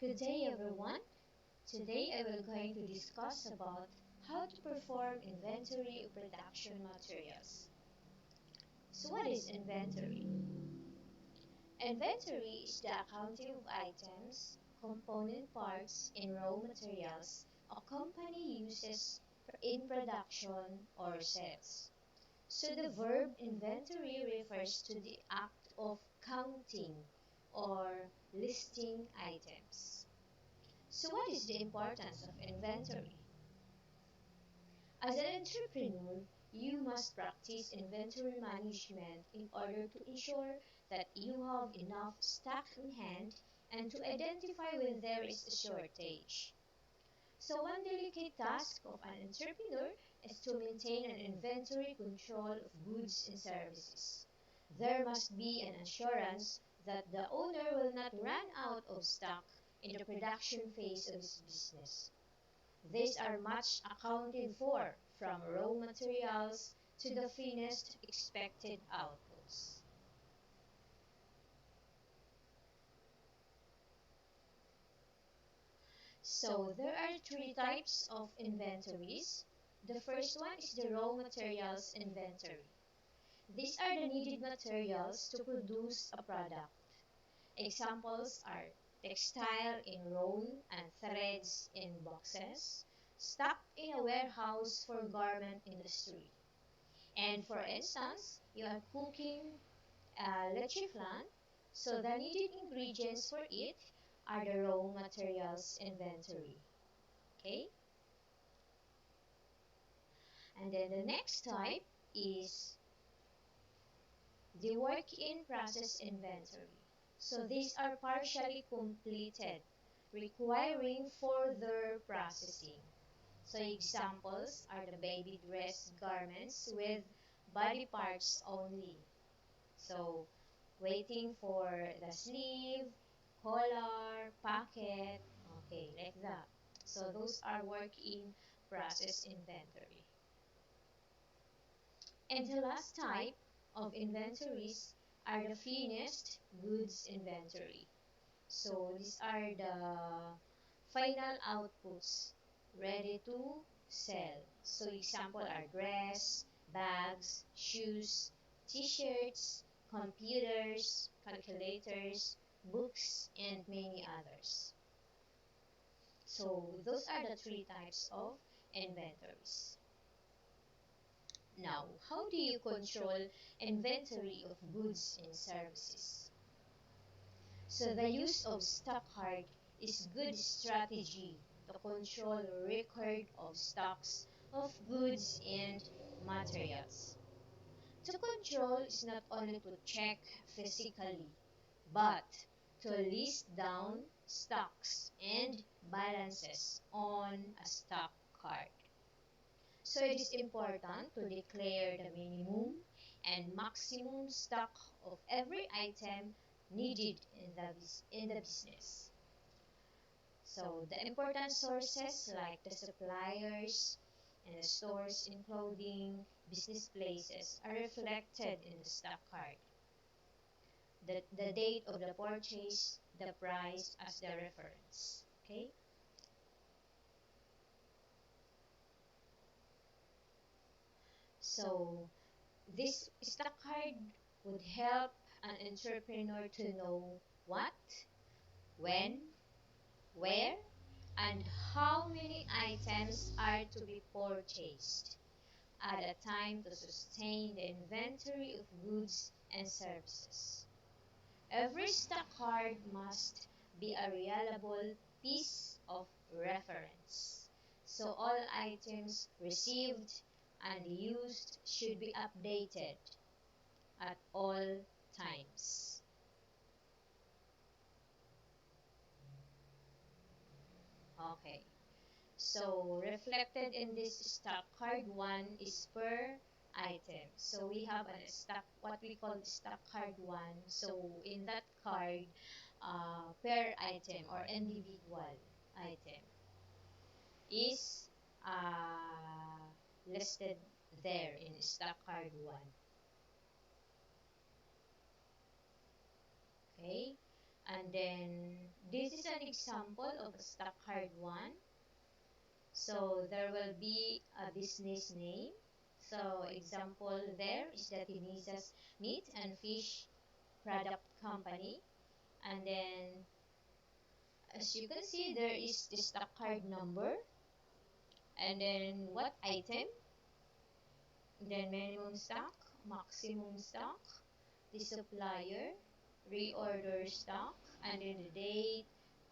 Good day everyone. Today I will going to discuss about how to perform inventory of production materials. So what is inventory? Inventory is the accounting of items, component parts, and raw materials a company uses in production or sales. So the verb inventory refers to the act of counting or listing items. So what is the importance of inventory? As an entrepreneur, you must practice inventory management in order to ensure that you have enough stock in hand and to identify when there is a shortage. So one delicate task of an entrepreneur is to maintain an inventory control of goods and services. There must be an assurance that the owner will not run out of stock in the production phase of his business. These are much accounted for, from raw materials to the finished expected outputs. So there are three types of inventories. The first one is the raw materials inventory. These are the needed materials to produce a product. Examples are textile in roll and threads in boxes, stocked in a warehouse for garment industry. And for instance, you are cooking leche flan, so the needed ingredients for it are the raw materials inventory. Okay? And then the next type is the work in process inventory. So these are partially completed, requiring further processing. So examples are the baby dress garments with body parts only. So waiting for the sleeve, collar, pocket, okay, like that. So those are work in process inventory. And the last type of inventories are the finished goods inventory. So these are the final outputs ready to sell. So example are dress, bags, shoes, t-shirts, computers, calculators, books, and many others. So those are the three types of inventories. Now, how do you control inventory of goods and services? So the use of stock card is good strategy to control record of stocks of goods and materials. To control is not only to check physically, but to list down stocks and balances on a stock card. So it is important to declare the minimum and maximum stock of every item needed in the business. So the important sources like the suppliers and the stores in clothing, business places are reflected in the stock card. The date of the purchase, the price as the reference. Okay? So this stock card would help an entrepreneur to know what, when, where, and how many items are to be purchased at a time to sustain the inventory of goods and services. Every stock card must be a reliable piece of reference. So all items received and used should be updated at all times. Okay. So reflected in this stock card, one is per item. So we have a stock, what we call stock card one. So in that card, per item or individual item is listed there in stock card one. Okay, and then This is an example of a stock card 1. So there will be a business name. So example there is the Tinisa's Meat and Fish Product Company. And then as you can see, there is the stock card number, and then what item, then minimum stock, maximum stock, the supplier, reorder stock, and then the date,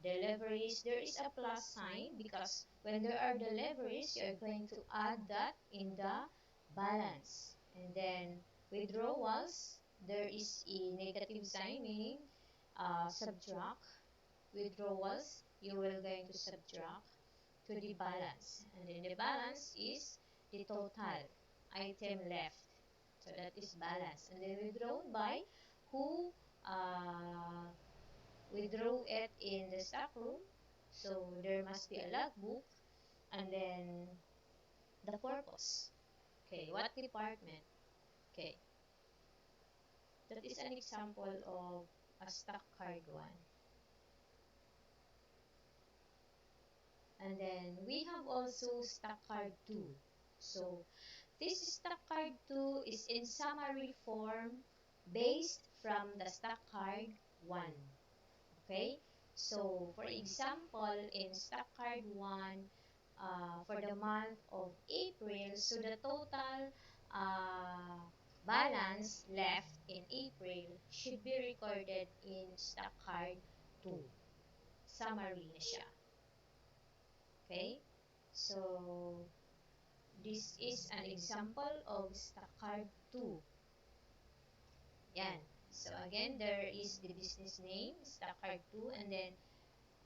deliveries. There is a plus sign because when there are deliveries, you're going to add that in the balance. And then withdrawals, there is a negative sign, meaning subtract. Withdrawals, you will going to subtract to the balance. And then the balance is the total item left. So that is balance. And then withdrawn by who uh, withdrew it in the stock room. So there must be a logbook. And then the purpose. Okay, what department? Okay, that is an example of a stock card 1. And then we have also stock card 2. So this stock card 2 is in summary form based from the stock card 1. Okay? So for example, in stock card 1, for the month of April, so the total balance left in April should be recorded in stock card 2. Summary na siya. Okay? So this is an example of stock card 2. Yan. So again, there is the business name, stock card 2, and then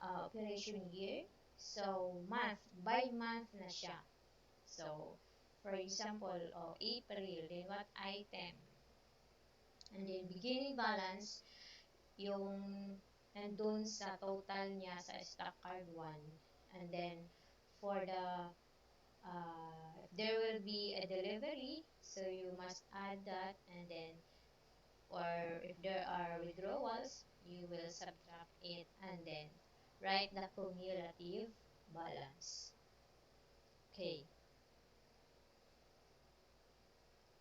operation year. So month, by month na siya. So, for example, April, then what item? And then beginning balance, yung nandun sa total niya sa stock card 1. And then for the if there will be a delivery, so you must add that, and then or if there are withdrawals, you will subtract it and then write the cumulative balance. Okay.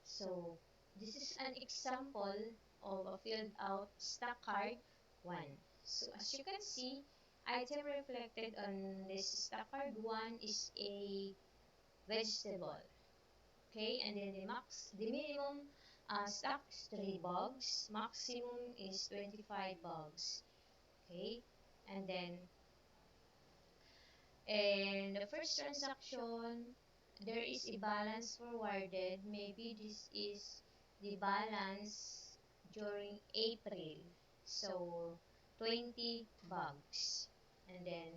So this is an example of a filled out stock card 1. So as you can see, item reflected on this stock card 1 is a vegetable. Okay, and then the minimum stock is 3 bags, maximum is 25 bags. Okay, and then in the first transaction, there is a balance forwarded. Maybe this is the balance during April. So 20 bags. And then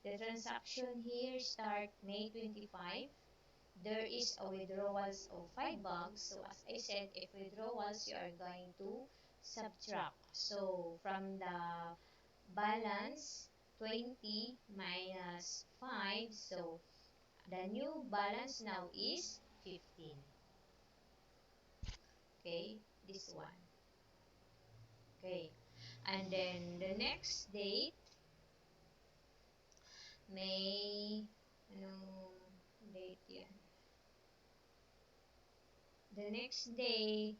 the transaction here start May 25. There is a withdrawals of 5 bags. So as I said, if withdrawals, you are going to subtract. So from the balance 20 minus 5, so the new balance now is 15. Okay, this one. Okay, and then the next date, May, anong date yan? The next day,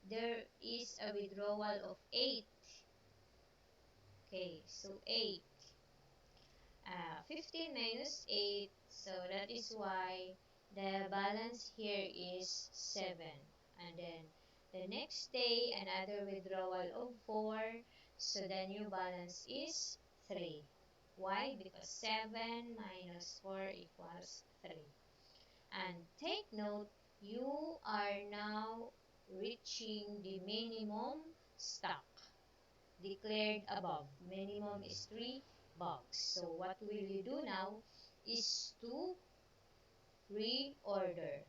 there is a withdrawal of 8. Okay, so 8. 15 minus 8, so that is why the balance here is 7. And then the next day, another withdrawal of 4, so the new balance is 3. Why? Because 7 minus 4 equals 3. And take note, you are now reaching the minimum stock declared above. Minimum is 3 bags. So what will you do now is to reorder.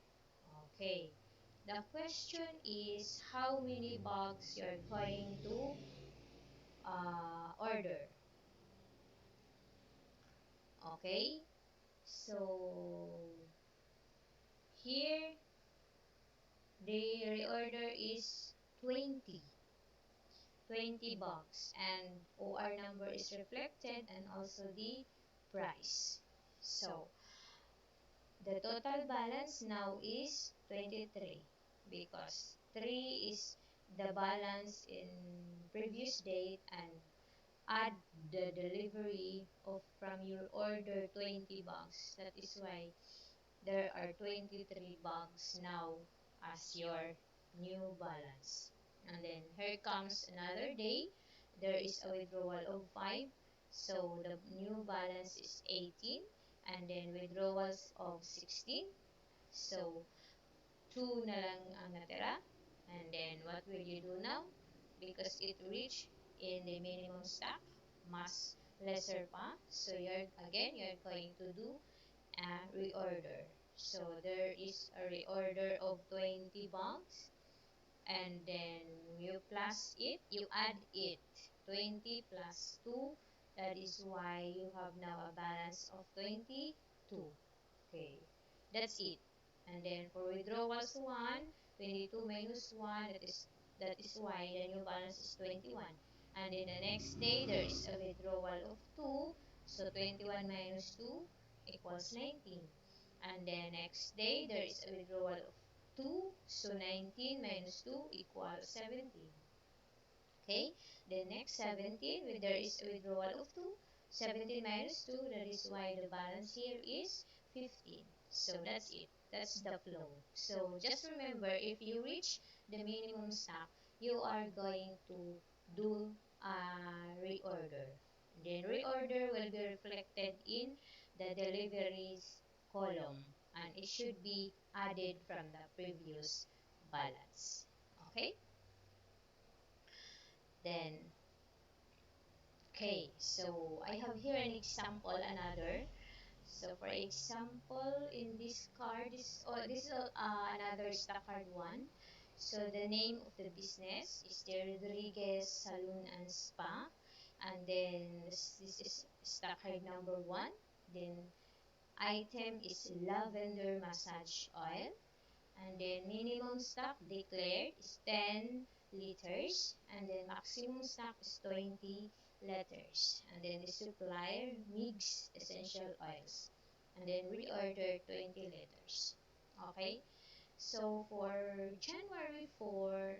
Okay. The question is how many bags you're going to order. Okay. So here the reorder is 20. 20 bucks, and OR number is reflected and also the price. So the total balance now is 23 because 3 is the balance in previous date and add the delivery of from your order 20 bags. That is why there are 23 bags now as your new balance. And then here comes another day. There is a withdrawal of 5. So the new balance is 18. And then withdrawals of 16. So 2 na lang ang natira. And then what will you do now? Because it reached in the minimum stock, mas lesser pa. So you're going to do a reorder. So there is a reorder of 20 bucks, and then you plus it, you add it. 20 plus 2, that is why you have now a balance of 22. Okay, that's it. And then for withdrawals 1, 22 minus 1, that is why the new balance is 21. And then the next day, there is a withdrawal of 2. So 21 minus 2 equals 19. And then next day, there is a withdrawal of 2. So 19 minus 2 equals 17. Okay, the next 17, there is a withdrawal of 2. 17 minus 2, that is why the balance here is 15. So that's it. That's the flow. So just remember, if you reach the minimum stock, you are going to do a reorder. Then reorder will be reflected in the deliveries column, and it should be added from the previous balance. Okay? Then okay, so I have here an example, another. So for example, in this card, this is another stock card one. So the name of the business is the Rodriguez Salon and Spa. And then this is stock card number one. Then item is lavender massage oil. And then minimum stock declared is 10 liters, and then maximum stock is 20 liters. And then the supplier mix essential oils, and then reorder 20 liters. Okay, so for January 4,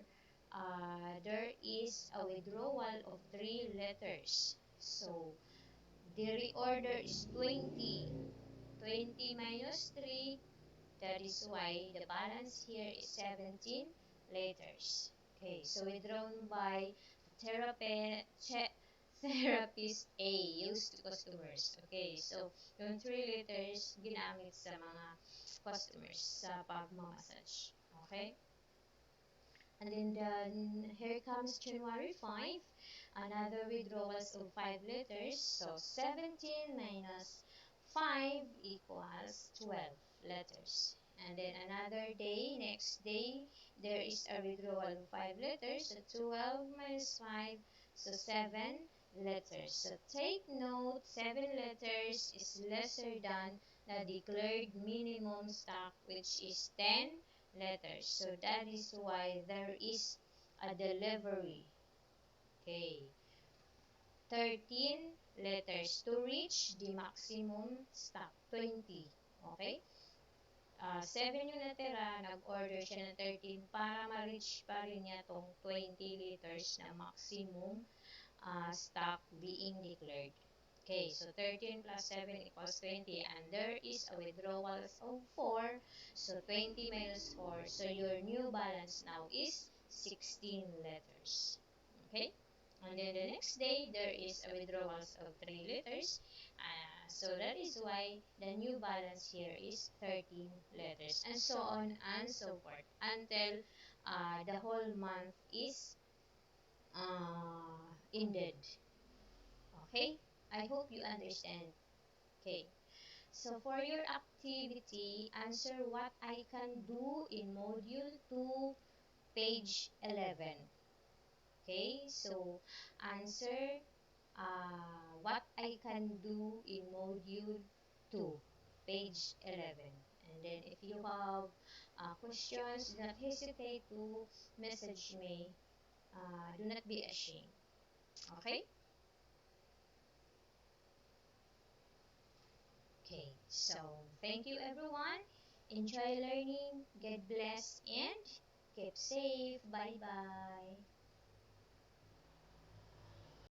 there is a withdrawal of 3 liters. So the reorder is 20. 20 minus 3, that is why the balance here is 17 liters. Okay, so withdrawn by therapist A used to customers. Okay, so yung 3 liters ginamit sa mga customers sa pagmamassage. Okay? And then here comes January 5, another withdrawals of 5 liters. So 17 minus 5 equals 12 liters. And then another day, next day, there is a withdrawal of 5 liters. So 12 minus 5, so 7 liters. So take note, 7 liters is lesser than the declared minimum stock, which is 10 letters. So that is why there is a delivery. Okay. 13 letters to reach the maximum stock. 20. Okay? 7 yung natira, nag-order siya ng 13 para ma-reach pa rin niya tong 20 liters na maximum stock being declared. Okay, so 13 plus 7 equals 20, and there is a withdrawal of 4, so 20 minus 4, so your new balance now is 16 letters. Okay, and then the next day, there is a withdrawal of 3 letters, so that is why the new balance here is 13 letters, and so on and so forth, until the whole month is ended. Okay? I hope you understand. Okay. So for your activity, answer what I can do in module 2, page 11. Okay? So answer what I can do in module 2, page 11. And then if you have questions, do not hesitate to message me Do not be ashamed. Okay? Okay, so thank you everyone. Enjoy learning. Get blessed and keep safe. Bye bye.